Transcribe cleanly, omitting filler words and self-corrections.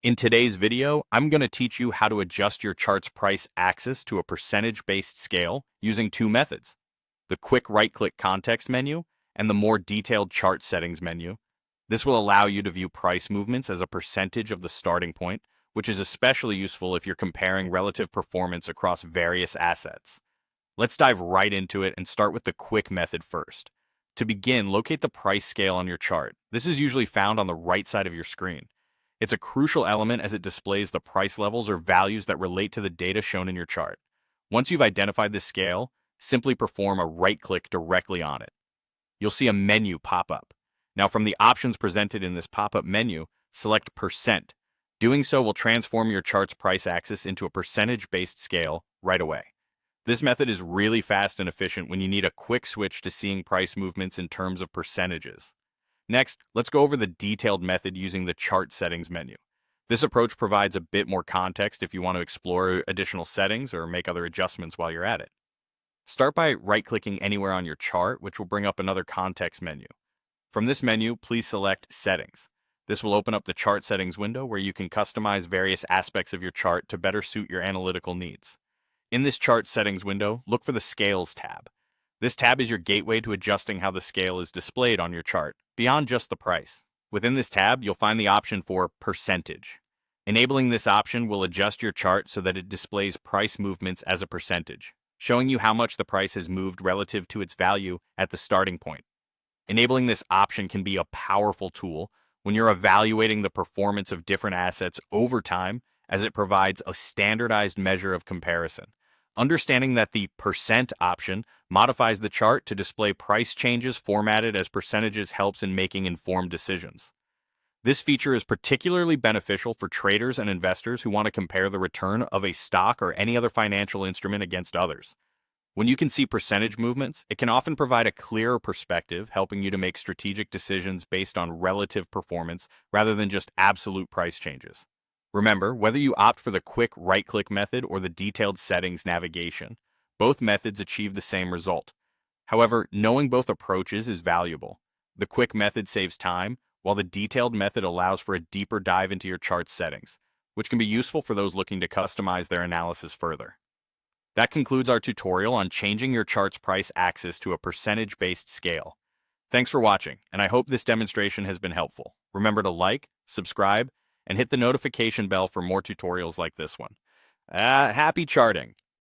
In today's video, I'm going to teach you how to adjust your chart's price axis to a percentage-based scale using two methods: the quick right-click context menu and the more detailed chart settings menu. This will allow you to view price movements as a percentage of the starting point, which is especially useful if you're comparing relative performance across various assets. Let's dive right into it and start with the quick method first. To begin, locate the price scale on your chart. This is usually found on the right side of your screen. It's a crucial element as it displays the price levels or values that relate to the data shown in your chart. Once you've identified this scale, simply perform a right-click directly on it. You'll see a menu pop up. Now, from the options presented in this pop-up menu, select percent. Doing so will transform your chart's price axis into a percentage-based scale right away. This method is really fast and efficient when you need a quick switch to seeing price movements in terms of percentages. Next, let's go over the detailed method using the chart settings menu. This approach provides a bit more context if you want to explore additional settings or make other adjustments while you're at it. Start by right-clicking anywhere on your chart, which will bring up another context menu. From this menu, please select Settings. This will open up the chart settings window where you can customize various aspects of your chart to better suit your analytical needs. In this chart settings window, look for the Scales tab. This tab is your gateway to adjusting how the scale is displayed on your chart, beyond just the price. Within this tab, you'll find the option for Percentage. Enabling this option will adjust your chart so that it displays price movements as a percentage, showing you how much the price has moved relative to its value at the starting point. Enabling this option can be a powerful tool when you're evaluating the performance of different assets over time, as it provides a standardized measure of comparison. Understanding that the percent option modifies the chart to display price changes formatted as percentages helps in making informed decisions. This feature is particularly beneficial for traders and investors who want to compare the return of a stock or any other financial instrument against others. When you can see percentage movements, it can often provide a clearer perspective, helping you to make strategic decisions based on relative performance rather than just absolute price changes. Remember, whether you opt for the quick right-click method or the detailed settings navigation, both methods achieve the same result. However, knowing both approaches is valuable. The quick method saves time, while the detailed method allows for a deeper dive into your chart's settings, which can be useful for those looking to customize their analysis further. That concludes our tutorial on changing your chart's price axis to a percentage-based scale. Thanks for watching, and I hope this demonstration has been helpful. Remember to like, subscribe, and hit the notification bell for more tutorials like this one. Happy charting!